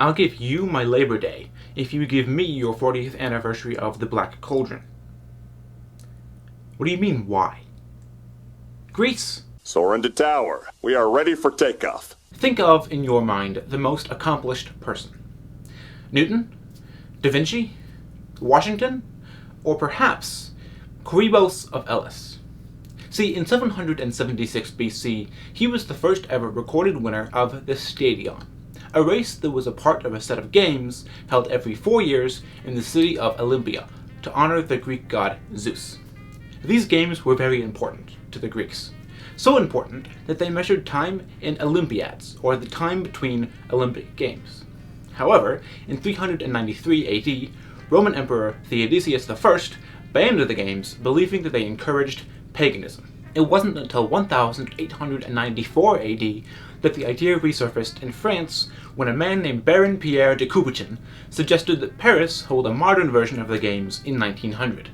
I'll give you my Labor Day if you give me your 40th anniversary of the Black Cauldron. What do you mean, why? Greece! Soarin to tower. We are ready for takeoff. Think of, in your mind, the most accomplished person. Newton? Da Vinci? Washington? Or perhaps Quiribos of Elis? See, in 776 BC, he was the first ever recorded winner of the Stadion, a race that was a part of a set of games held every 4 years in the city of Olympia to honor the Greek god Zeus. These games were very important to the Greeks, so important that they measured time in Olympiads, or the time between Olympic Games. However, in 393 AD, Roman Emperor Theodosius I banned the games, believing that they encouraged paganism. It wasn't until 1894 AD that the idea resurfaced in France when a man named Baron Pierre de Coubertin suggested that Paris hold a modern version of the games in 1900.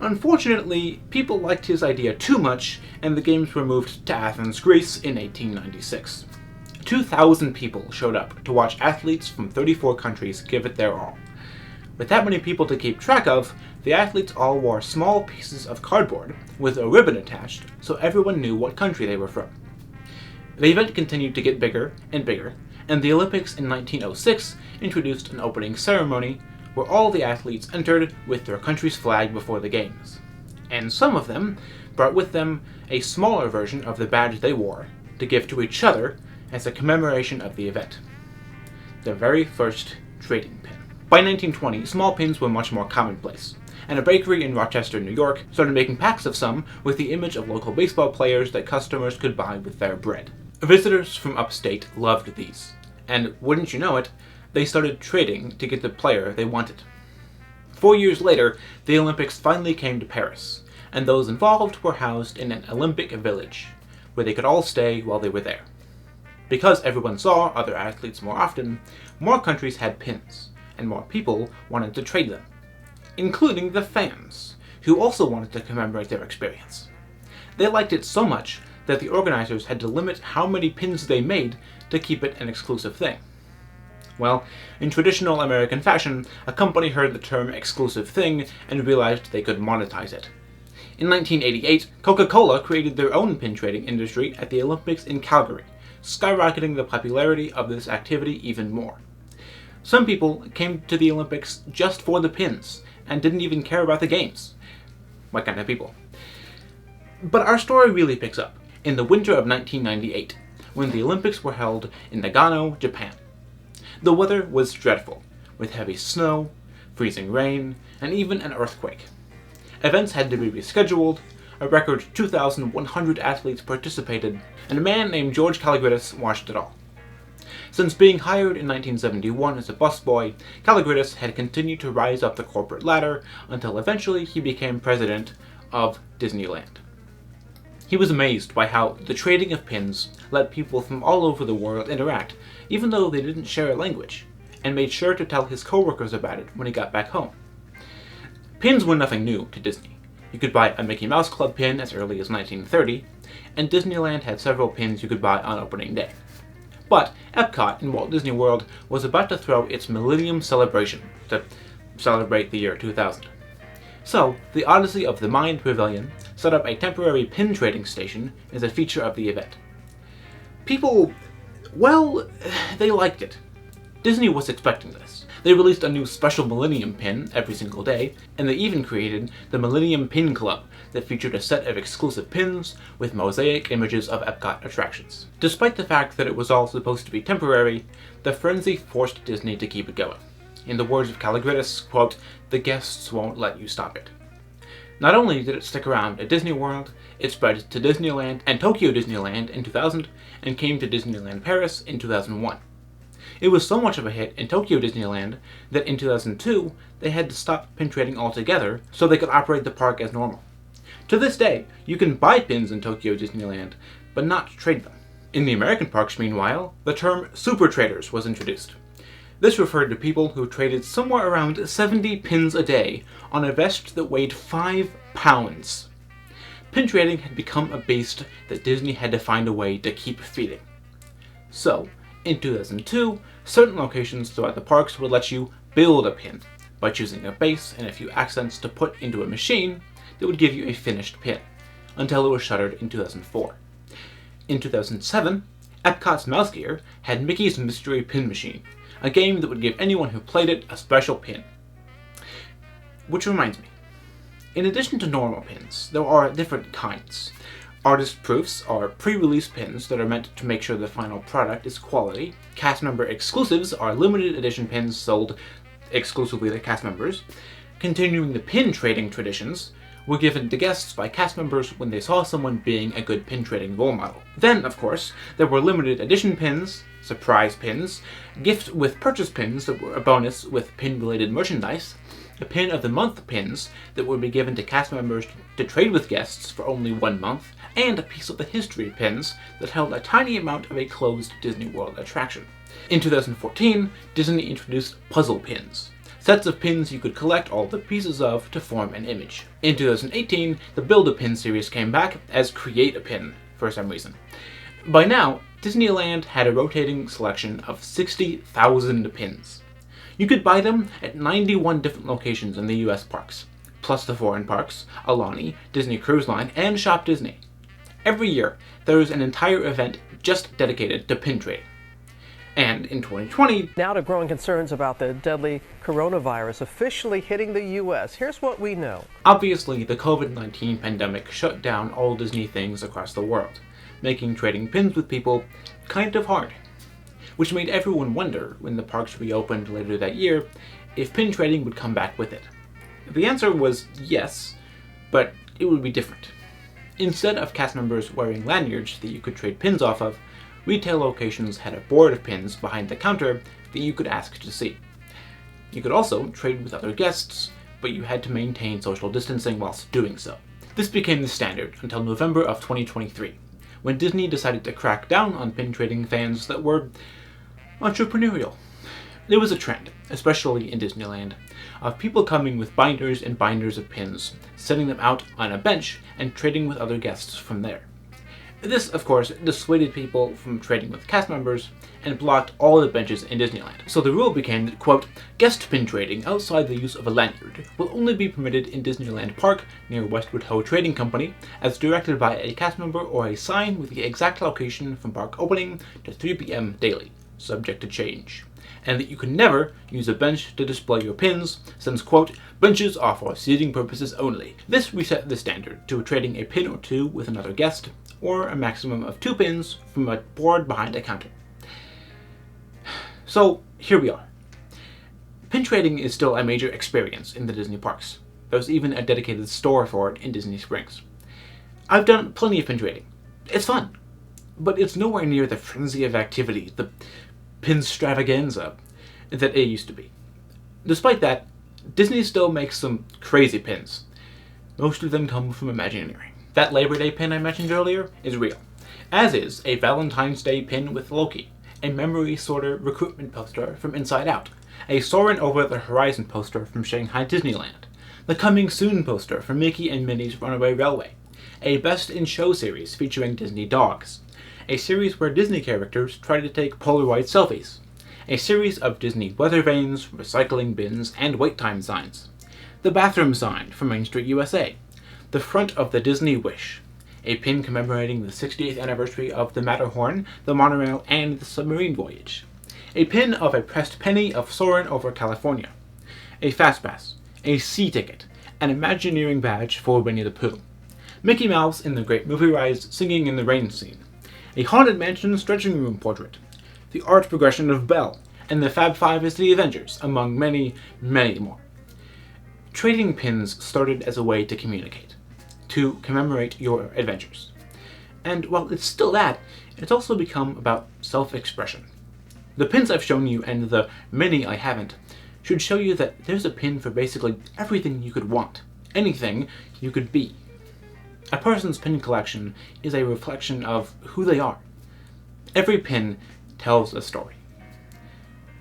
Unfortunately, people liked his idea too much, and the games were moved to Athens, Greece in 1896. 2,000 people showed up to watch athletes from 34 countries give it their all. With that many people to keep track of, the athletes all wore small pieces of cardboard with a ribbon attached so everyone knew what country they were from. The event continued to get bigger and bigger, and the Olympics in 1906 introduced an opening ceremony where all the athletes entered with their country's flag before the games. And some of them brought with them a smaller version of the badge they wore to give to each other as a commemoration of the event. The very first trading pin. By 1920, small pins were much more commonplace, and a bakery in Rochester, New York started making packs of some with the image of local baseball players that customers could buy with their bread. Visitors from upstate loved these, and wouldn't you know it, they started trading to get the player they wanted. 4 years later, the Olympics finally came to Paris, and those involved were housed in an Olympic village, where they could all stay while they were there. Because everyone saw other athletes more often, more countries had pins, and more people wanted to trade them, including the fans, who also wanted to commemorate their experience. They liked it so much that the organizers had to limit how many pins they made to keep it an exclusive thing. Well, in traditional American fashion, a company heard the term exclusive thing and realized they could monetize it. In 1988, Coca-Cola created their own pin trading industry at the Olympics in Calgary, skyrocketing the popularity of this activity even more. Some people came to the Olympics just for the pins and didn't even care about the games. What kind of people? But our story really picks up in the winter of 1998, when the Olympics were held in Nagano, Japan. The weather was dreadful, with heavy snow, freezing rain, and even an earthquake. Events had to be rescheduled, a record 2,100 athletes participated, and a man named George Kalogridis watched it all. Since being hired in 1971 as a busboy, Kalogridis had continued to rise up the corporate ladder until eventually he became president of Disneyland. He was amazed by how the trading of pins let people from all over the world interact, even though they didn't share a language, and made sure to tell his coworkers about it when he got back home. Pins were nothing new to Disney. You could buy a Mickey Mouse Club pin as early as 1930, and Disneyland had several pins you could buy on opening day. But Epcot in Walt Disney World was about to throw its Millennium Celebration to celebrate the year 2000. So, the Odyssey of the Mind Pavilion set up a temporary pin trading station as a feature of the event. People, well, they liked it. Disney was expecting this. They released a new special Millennium Pin every single day, and they even created the Millennium Pin Club that featured a set of exclusive pins with mosaic images of Epcot attractions. Despite the fact that it was all supposed to be temporary, the frenzy forced Disney to keep it going. In the words of Kalogridis, quote, "The guests won't let you stop it." Not only did it stick around at Disney World, it spread to Disneyland and Tokyo Disneyland in 2000 and came to Disneyland Paris in 2001. It was so much of a hit in Tokyo Disneyland that in 2002 they had to stop pin trading altogether so they could operate the park as normal. To this day, you can buy pins in Tokyo Disneyland, but not trade them. In the American parks, meanwhile, the term super traders was introduced. This referred to people who traded somewhere around 70 pins a day on a vest that weighed 5 pounds. Pin trading had become a beast that Disney had to find a way to keep feeding. So, in 2002, Certain locations throughout the parks would let you build a pin by choosing a base and a few accents to put into a machine that would give you a finished pin, until it was shuttered in 2004. In 2007, Epcot's Mouse Gear had Mickey's Mystery Pin Machine, a game that would give anyone who played it a special pin. Which reminds me, in addition to normal pins, there are different kinds. Artist proofs are pre-release pins that are meant to make sure the final product is quality. Cast member exclusives are limited edition pins sold exclusively to cast members. Continuing the pin trading traditions were given to guests by cast members when they saw someone being a good pin trading role model. Then, of course, there were limited edition pins, surprise pins, gift with purchase pins that were a bonus with pin-related merchandise, the Pin of the Month pins that would be given to cast members to trade with guests for only 1 month, and a piece of the history pins that held a tiny amount of a closed Disney World attraction. In 2014, Disney introduced puzzle pins, sets of pins you could collect all the pieces of to form an image. In 2018, the Build-A-Pin series came back as Create-A-Pin for some reason. By now, Disneyland had a rotating selection of 60,000 pins. You could buy them at 91 different locations in the US parks, plus the foreign parks, Alani, Disney Cruise Line, and Shop Disney. Every year, there is an entire event just dedicated to pin trading. And in 2020... Now to growing concerns about the deadly coronavirus officially hitting the U.S. Here's what we know. Obviously, the COVID-19 pandemic shut down all Disney things across the world, making trading pins with people kind of hard. Which made everyone wonder, when the parks reopened later that year, if pin trading would come back with it. The answer was yes, but it would be different. Instead of cast members wearing lanyards that you could trade pins off of, retail locations had a board of pins behind the counter that you could ask to see. You could also trade with other guests, but you had to maintain social distancing whilst doing so. This became the standard until November of 2023, when Disney decided to crack down on pin trading fans that were entrepreneurial. There was a trend, especially in Disneyland, of people coming with binders and binders of pins, setting them out on a bench and trading with other guests from there. This, of course, dissuaded people from trading with cast members and blocked all the benches in Disneyland. So the rule became that, quote, guest pin trading outside the use of a lanyard will only be permitted in Disneyland Park near Westwood Ho Trading Company, as directed by a cast member or a sign with the exact location from park opening to 3 p.m. daily, subject to change. And that you can never use a bench to display your pins, since, quote, benches are for seating purposes only. This reset the standard to trading a pin or two with another guest, or a maximum of 2 pins from a board behind a counter. So, here we are. Pin trading is still a major experience in the Disney parks. There's even a dedicated store for it in Disney Springs. I've done plenty of pin trading. It's fun, but it's nowhere near the frenzy of activity, the pinstravaganza that it used to be. Despite that, Disney still makes some crazy pins. Most of them come from Imagineering. That Labor Day pin I mentioned earlier is real, as is a Valentine's Day pin with Loki, a Memory Sorter recruitment poster from Inside Out, a Soarin' Over the Horizon poster from Shanghai Disneyland, the Coming Soon poster from Mickey and Minnie's Runaway Railway, a Best in Show series featuring Disney dogs, a series where Disney characters try to take Polaroid selfies, a series of Disney weather vanes, recycling bins, and wait time signs, the bathroom sign from Main Street USA, the front of the Disney Wish, a pin commemorating the 60th anniversary of the Matterhorn, the monorail, and the submarine voyage, a pin of a pressed penny of Soarin' Over California, a Fastpass, a sea ticket, an Imagineering badge for Winnie the Pooh, Mickey Mouse in the Great Movie Rise singing in the rain scene, a Haunted Mansion stretching room portrait, the art progression of Belle, and the Fab Five is the Avengers, among many, many more. Trading pins started as a way to communicate, to commemorate your adventures. And while it's still that, it's also become about self-expression. The pins I've shown you, and the many I haven't, should show you that there's a pin for basically everything you could want, anything you could be. A person's pin collection is a reflection of who they are. Every pin tells a story.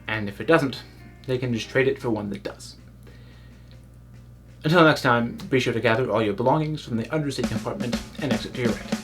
And if it doesn't, they can just trade it for one that does. Until next time, be sure to gather all your belongings from the undersea compartment and exit to your right.